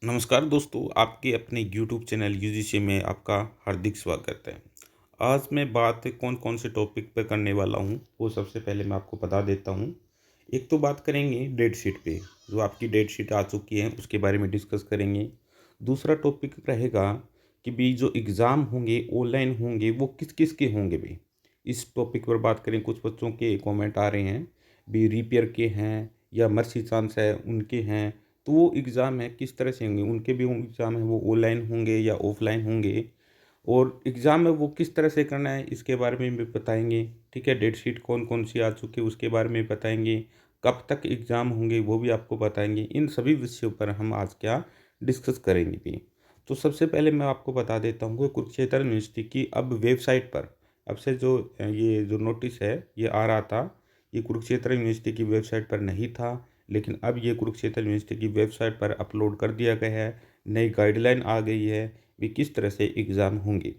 नमस्कार दोस्तों, आपके अपने यूट्यूब चैनल यूजीसी में आपका हार्दिक स्वागत है। आज मैं बात कौन कौन से टॉपिक पे करने वाला हूँ, वो सबसे पहले मैं आपको बता देता हूँ। एक तो बात करेंगे डेट शीट पे, जो आपकी डेट शीट आ चुकी है उसके बारे में डिस्कस करेंगे। दूसरा टॉपिक रहेगा कि भी जो एग्ज़ाम होंगे ऑनलाइन होंगे वो किस किस के होंगे भी। इस टॉपिक पर बात करें, कुछ बच्चों के कमेंट आ रहे हैं भी रिपेयर के हैं या मर्सी चांस है उनके हैं, तो वो एग्ज़ाम है किस तरह से होंगे, उनके भी एग्ज़ाम है वो ऑनलाइन होंगे या ऑफलाइन होंगे, और एग्ज़ाम में वो किस तरह से करना है इसके बारे में भी बताएंगे। ठीक है, डेट शीट कौन कौन सी आ चुकी है उसके बारे में बताएंगे, कब तक एग्ज़ाम होंगे वो भी आपको बताएंगे। इन सभी विषयों पर हम आज क्या डिस्कस करेंगे भी। तो सबसे पहले मैं आपको बता देता हूँ कि कुरुक्षेत्र यूनिवर्सिटी की अब वेबसाइट पर, अब से जो ये जो नोटिस है ये आ रहा था, ये कुरुक्षेत्र यूनिवर्सिटी की वेबसाइट पर नहीं था, लेकिन अब ये कुरुक्षेत्र यूनिवर्सिटी की वेबसाइट पर अपलोड कर दिया गया है। नई गाइडलाइन आ गई है भी किस तरह से एग्ज़ाम होंगे।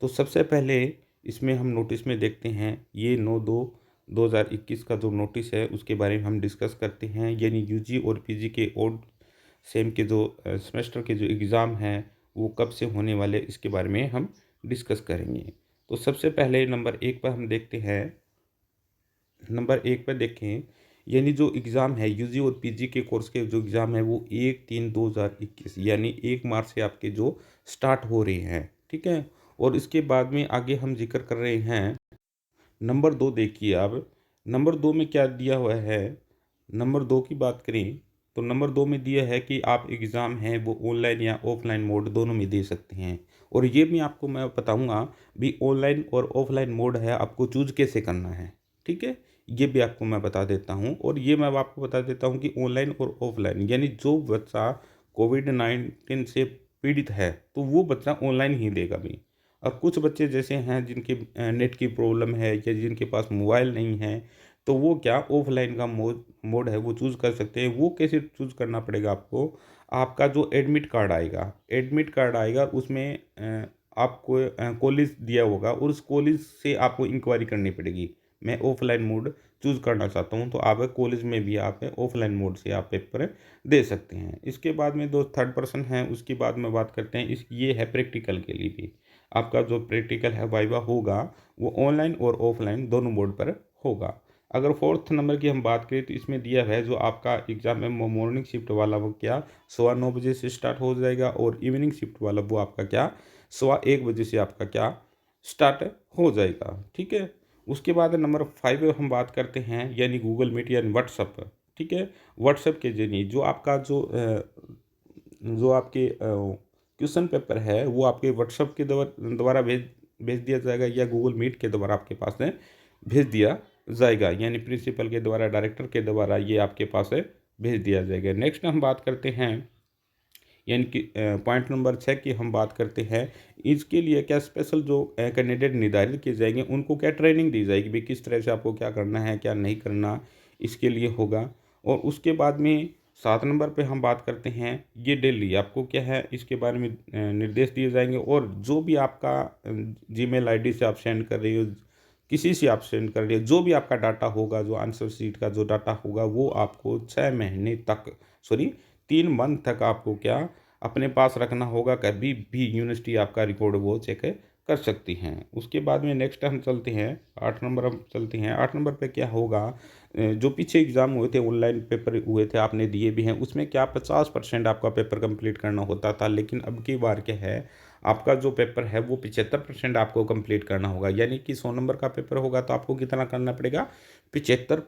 तो सबसे पहले इसमें हम नोटिस में देखते हैं, ये 9/2/2021 का जो नोटिस है उसके बारे में हम डिस्कस करते हैं। यानी यूजी और पीजी के और सेम के जो सेमेस्टर के जो एग्ज़ाम हैं वो कब से होने वाले इसके बारे में हम डिस्कस करेंगे। तो सबसे पहले नंबर एक पर हम देखते हैं, नंबर एक पर देखें, यानी जो एग्ज़ाम है यूजी और पीजी के कोर्स के जो एग्ज़ाम है वो 1/3/2021 यानी 1 मार्च से आपके जो स्टार्ट हो रहे हैं। ठीक है, और इसके बाद में आगे हम जिक्र कर रहे हैं नंबर दो। देखिए आप, नंबर दो में क्या दिया हुआ है। नंबर दो की बात करें तो नंबर दो में दिया है कि आप एग्ज़ाम हैं वो ऑनलाइन या ऑफलाइन मोड दोनों में दे सकते हैं। और ये भी आपको मैं बताऊंगा भी ऑनलाइन और ऑफलाइन मोड है आपको चूज कैसे करना है। ठीक है, ये भी आपको मैं बता देता हूँ। और ये मैं आपको बता देता हूँ कि ऑनलाइन और ऑफलाइन, यानी जो बच्चा कोविड-19 से पीड़ित है तो वो बच्चा ऑनलाइन ही देगा भी। और कुछ बच्चे जैसे हैं जिनके नेट की प्रॉब्लम है या जिनके पास मोबाइल नहीं है, तो वो क्या ऑफलाइन का मोड मोड है वो चूज़ कर सकते हैं। वो कैसे चूज़ करना पड़ेगा आपको, आपका जो एडमिट कार्ड आएगा उसमें आपको कॉलेज दिया होगा और उस कॉलेज से आपको इंक्वायरी करनी पड़ेगी। मैं ऑफलाइन मोड चूज़ करना चाहता हूँ, तो आप कॉलेज में भी आप ऑफलाइन मोड से आप पेपर दे सकते हैं। इसके बाद में दो थर्ड पर्सन हैं, उसकी बाद में बात करते हैं। इस ये है प्रैक्टिकल के लिए भी, आपका जो प्रैक्टिकल है वाइवा होगा वो ऑनलाइन और ऑफलाइन दोनों मोड पर होगा। अगर फोर्थ नंबर की हम बात करें तो इसमें दिया है जो आपका एग्ज़ाम है मॉर्निंग शिफ्ट वाला वो क्या 9:15 से स्टार्ट हो जाएगा, और इवनिंग शिफ्ट वाला वो आपका क्या 1:15 से आपका क्या स्टार्ट हो जाएगा। ठीक है, उसके बाद नंबर 5 हम बात करते हैं, यानी गूगल मीट यानी व्हाट्सअप। ठीक है, व्हाट्सएप के जरिए जो आपका जो आपके क्वेश्चन पेपर है वो आपके व्हाट्सएप के द्वारा भेज भेज दिया जाएगा, या गूगल मीट के द्वारा आपके पास में भेज दिया जाएगा, यानी प्रिंसिपल के द्वारा डायरेक्टर के द्वारा ये आपके पास है भेज दिया जाएगा। नेक्स्ट हम बात करते हैं, यानी कि पॉइंट नंबर 6 की हम बात करते हैं। इसके लिए क्या स्पेशल जो कैंडिडेट निर्धारित किए जाएंगे उनको क्या ट्रेनिंग दी जाएगी भी, किस तरह से आपको क्या करना है क्या नहीं करना इसके लिए होगा। और उसके बाद में 7 नंबर पे हम बात करते हैं, ये डेली आपको क्या है इसके बारे में निर्देश दिए जाएंगे। और जो भी आपका जीमेल आईडी से आप सेंड कर रही हो, किसी से आप सेंड कर रही हो, जो भी आपका डाटा होगा, जो आंसर शीट का जो डाटा होगा वो आपको 6 महीने तक, सॉरी 3 मंथ तक आपको क्या अपने पास रखना होगा। कभी भी यूनिवर्सिटी आपका रिकॉर्ड वो चेक कर सकती हैं। उसके बाद में नेक्स्ट हम चलते हैं 8 नंबर, हम चलते हैं 8 नंबर पे क्या होगा। जो पीछे एग्ज़ाम हुए थे ऑनलाइन पेपर हुए थे आपने दिए भी हैं, उसमें क्या 50% आपका पेपर कंप्लीट करना होता था, लेकिन अब की बार क्या है आपका जो पेपर है वो 75% आपको कंप्लीट करना होगा। यानी कि 100 नंबर का पेपर होगा तो आपको कितना करना पड़ेगा, 75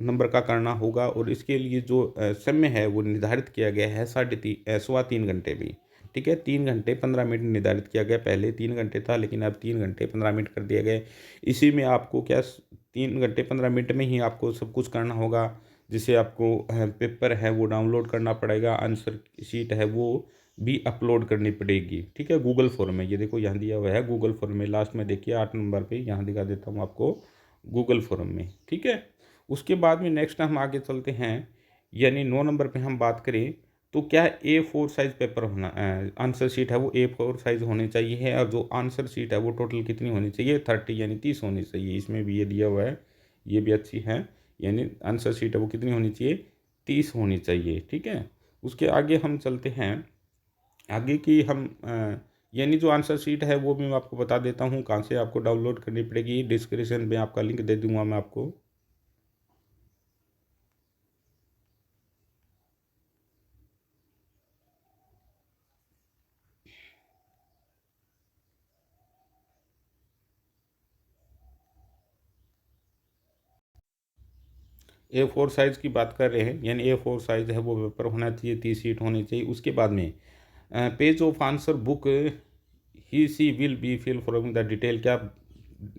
नंबर का करना होगा। और इसके लिए जो समय है वो निर्धारित किया गया है 3.5 घंटे भी। ठीक है, 3 घंटे 15 मिनट निर्धारित किया गया, पहले 3 घंटे था लेकिन अब 3 घंटे 15 मिनट कर दिया गया। इसी में आपको क्या 3 घंटे 15 मिनट में ही आपको सब कुछ करना होगा। जिसे आपको पेपर है वो डाउनलोड करना पड़ेगा, आंसर शीट है वो भी अपलोड करनी पड़ेगी। ठीक है, गूगल फॉर्म में, ये देखो यहाँ दिया हुआ है गूगल फॉर्म में, लास्ट में देखिए 8 नंबर पे यहाँ दिखा देता हूँ आपको गूगल फॉर्म में। ठीक है, उसके बाद में नेक्स्ट हम आगे चलते हैं, यानी 9 नंबर पे हम बात करें तो क्या A4 साइज़ पेपर होना, आंसर शीट है वो A4 साइज़ होनी चाहिए है। और जो आंसर शीट है वो टोटल कितनी होनी चाहिए 30 यानी 30 होनी चाहिए। इसमें भी ये दिया हुआ है, ये भी अच्छी है, यानी आंसर शीट है वो कितनी होनी चाहिए 30 होनी चाहिए। ठीक है, उसके आगे हम चलते हैं। आगे की हम यानी जो आंसर शीट है वो भी मैं आपको बता देता हूँ कहाँ से आपको डाउनलोड करनी पड़ेगी। डिस्क्रिप्शन में आपका लिंक दे दूँगा मैं आपको। A4 साइज़ की बात कर रहे हैं, यानी A4 साइज़ है वो पेपर होना चाहिए, 30 शीट होनी चाहिए। उसके बाद में page of answer book he she will be fill from the detail. क्या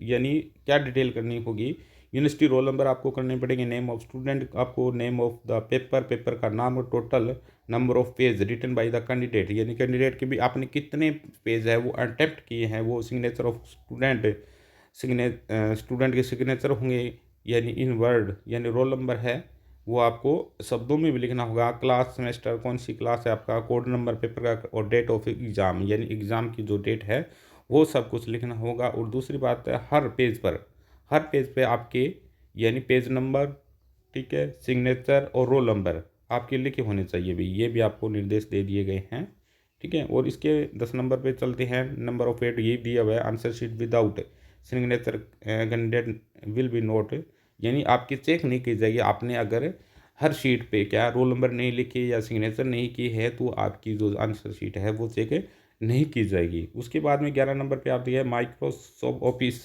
यानी क्या डिटेल करनी होगी? यूनिवर्सिटी रोल नंबर आपको करने पड़ेंगे, नेम ऑफ स्टूडेंट आपको, name of the paper, paper का नाम और total number of page written by the candidate, यानी कैंडिडेट के भी आपने कितने पेज है वो अटेम्प्ट किए हैं, वो सिग्नेचर ऑफ स्टूडेंट, स्टूडेंट के सिग्नेचर होंगे, यानी इन वर्ड, यानी रोल नंबर है वो आपको शब्दों में भी लिखना होगा। क्लास, सेमेस्टर, कौन सी क्लास है आपका, कोड नंबर पेपर का, और डेट ऑफ एग्ज़ाम, यानी एग्ज़ाम की जो डेट है वो सब कुछ लिखना होगा। और दूसरी बात है, हर पेज पे आपके यानी पेज नंबर, ठीक है, सिग्नेचर और रोल नंबर आपके लिखे होने चाहिए भी। ये भी आपको निर्देश दे दिए गए हैं, ठीक है। और इसके 10 नंबर पे चलते हैं। नंबर ऑफ पेज ये दिया हुआ है, answer sheet without signature candidate will B note, यानी आपकी चेक नहीं की जाएगी। आपने अगर हर शीट पे क्या रोल नंबर नहीं लिखी या सिग्नेचर नहीं की है तो आपकी जो आंसर शीट है वो चेक नहीं की जाएगी। उसके बाद में 11 नंबर पे आप दिया है Microsoft office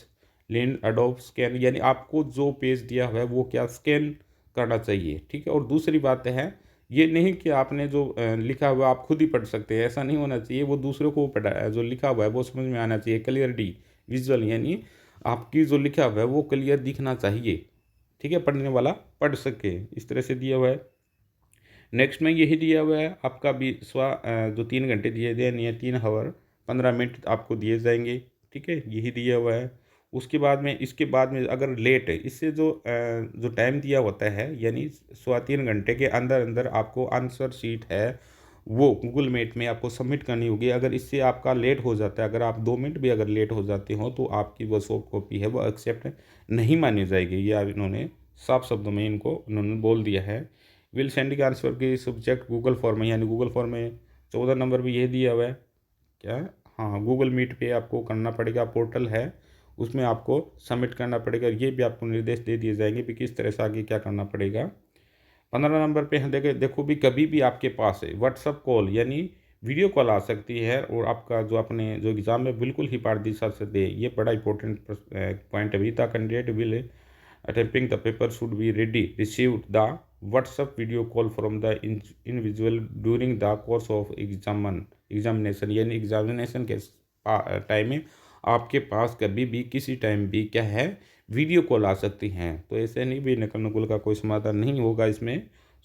link adobe scan, यानी आपको जो पेज दिया हुआ है वो क्या स्कैन करना चाहिए, ठीक है। और दूसरी बात है, ये नहीं कि आपने जो लिखा हुआ आप खुद ही पढ़ सकते हैं, ऐसा नहीं होना चाहिए। वो दूसरों को पढ़ा जो लिखा हुआ है वो समझ में आना चाहिए, क्लियरिटी विजुअल, यानी आपकी जो लिखा हुआ है वो क्लियर दिखना चाहिए, ठीक है, पढ़ने वाला पढ़ सके, इस तरह से दिया हुआ है। नेक्स्ट में यही दिया हुआ है आपका भी जो 3 घंटे दिए गए नहीं है, 3 आवर 15 मिनट आपको दिए जाएंगे, ठीक है, यही दिया हुआ है। उसके बाद में इसके बाद में अगर लेट है, इससे जो टाइम दिया होता है, यानी 3.25 घंटे के अंदर अंदर आपको आंसर शीट है वो गूगल मीट में आपको सबमिट करनी होगी। अगर इससे आपका लेट हो जाता है, अगर आप 2 मिनट भी अगर लेट हो जाते हो तो आपकी वो सॉफ्ट कॉपी है वो एक्सेप्ट नहीं मानी जाएगी। ये अब इन्होंने साफ शब्दों में इनको उन्होंने बोल दिया है। विल सेंड के आंसर की सब्जेक्ट गूगल फॉर्म में, यानी गूगल फॉर्म में 14 नंबर भी ये दिया हुआ है क्या, हाँ, गूगल मीट पे आपको करना पड़ेगा, पोर्टल है उसमें आपको सबमिट करना पड़ेगा। ये भी आपको निर्देश दे दिए जाएंगे कि किस तरह से आगे क्या करना पड़ेगा। 15 नंबर पे हम देखो भी कभी भी आपके पास है व्हाट्सअप कॉल यानी वीडियो कॉल आ सकती है, और आपका जो अपने जो एग्ज़ाम है बिल्कुल ही पारदर्शिता से दे। ये बड़ा इंपॉर्टेंट पॉइंट है। We the candidate will attempting the paper should be ready received the WhatsApp video call from the individual during the course of examination, यानी एग्जामिनेशन के टाइम में आपके पास कभी भी किसी टाइम भी क्या है वीडियो कॉल आ सकती हैं। तो ऐसे नहीं भी नकल नकुल का कोई समाधान नहीं होगा इसमें।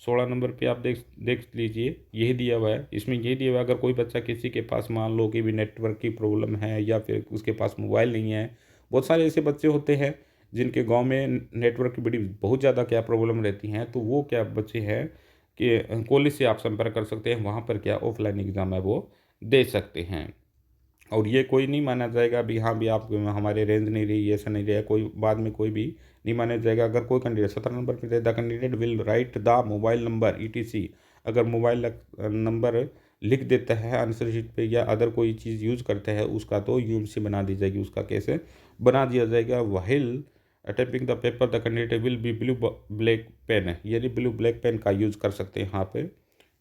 16 नंबर पे आप देख देख लीजिए, यही दिया हुआ है, इसमें यही दिया हुआ है अगर कोई बच्चा किसी के पास मान लो कि भी नेटवर्क की प्रॉब्लम है या फिर उसके पास मोबाइल नहीं है, बहुत सारे ऐसे बच्चे होते हैं जिनके गांव में नेटवर्क की बड़ी बहुत ज़्यादा क्या प्रॉब्लम रहती हैं, तो वो क्या बच्चे हैं कि कॉलेज से आप संपर्क कर सकते हैं, वहाँ पर क्या ऑफलाइन एग्ज़ाम है वो दे सकते हैं। और ये कोई नहीं माना जाएगा भी हाँ भी आप हमारे रेंज नहीं रही, ऐसा नहीं रहा, कोई बाद में कोई भी नहीं माना जाएगा। अगर कोई कैंडिडेट 17 नंबर पर the candidate will write the mobile number ETC, अगर मोबाइल नंबर लिख देता है आंसर शीट पे या अदर कोई चीज़ यूज़ करता है उसका, तो UMC बना दी जाएगी, उसका कैसे बना दिया जाएगा। While attempting the paper the candidate will be blue black pen, यानी ब्लू ब्लैक पेन का यूज़ कर सकते हैं यहाँ पे,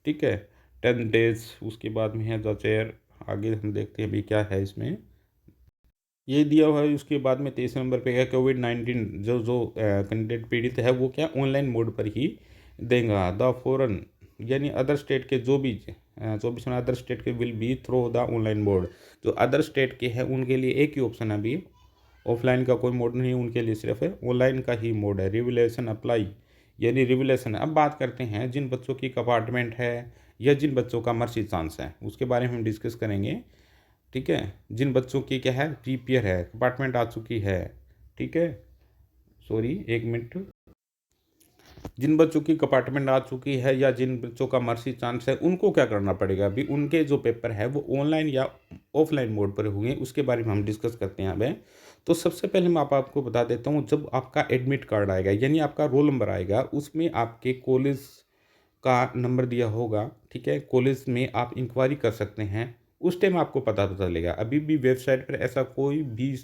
ठीक है। 10 डेज उसके बाद में है द चेयर। आगे हम देखते हैं अभी क्या है इसमें, ये दिया हुआ है। उसके बाद में 23 नंबर पे है कोविड-19 जो जो कैंडिडेट पीड़ित है वो क्या ऑनलाइन मोड पर ही देगा। द फॉरन यानी अदर स्टेट के जो भी 24 में अदर स्टेट के will be through the online mode, जो अदर स्टेट के हैं उनके लिए एक ही ऑप्शन है अभी, ऑफलाइन का कोई मोड नहीं है उनके लिए, सिर्फ ऑनलाइन का ही मोड है। रिवलेशन अप्लाई, यानी रिवलेशन। अब बात करते हैं जिन बच्चों की कंपार्टमेंट है या जिन बच्चों का मर्सी चांस है उसके बारे में हम डिस्कस करेंगे, ठीक है। जिन बच्चों की क्या है प्रीपेयर है, कंपार्टमेंट आ चुकी है, ठीक है, सॉरी एक मिनट, जिन बच्चों की कंपार्टमेंट आ चुकी है या जिन बच्चों का मर्सी चांस है उनको क्या करना पड़ेगा अभी, उनके जो पेपर है वो ऑनलाइन या ऑफलाइन मोड पर होंगे, उसके बारे में हम डिस्कस करते हैं अब। तो सबसे पहले मैं आपको बता देता हूँ, जब आपका एडमिट कार्ड आएगा यानी आपका रोल नंबर आएगा उसमें आपके कॉलेज का नंबर दिया होगा, ठीक है? कॉलेज में आप इंक्वायरी कर सकते हैं, उस टाइम आपको पता तो चलेगा। अभी भी वेबसाइट पर ऐसा कोई भी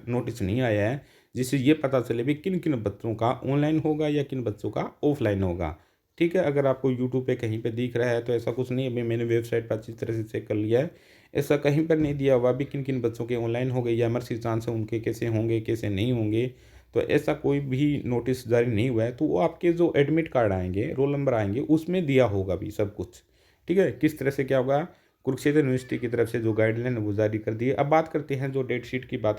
नोटिस नहीं आया है, जिससे ये पता चले भी किन-किन बच्चों का ऑनलाइन होगा या किन बच्चों का ऑफ़लाइन होगा, ठीक है? अगर आपको यूट्यूब पे कहीं पे दिख रहा है तो ऐसा कुछ नहीं है, अभी मैंने वेबसाइट पर अच्छी तरह से चेक कर लिया है, ऐसा कहीं पर नहीं दिया हुआ अभी किन-किन बच्चों के ऑनलाइन हो गए या इमर्सी चांस है उनके कैसे होंगे, कैसे नहीं होंगे। तो ऐसा कोई भी नोटिस जारी नहीं हुआ है, तो वो आपके जो एडमिट कार्ड आएँगे, रोल नंबर आएँगे, उसमें दिया होगा अभी सब कुछ, ठीक है? किस तरह से क्या होगा, कुरुक्षेत्र यूनिवर्सिटी की तरफ से जो गाइडलाइन है वो जारी कर दी है। अब बात करते हैं जो डेट शीट की बात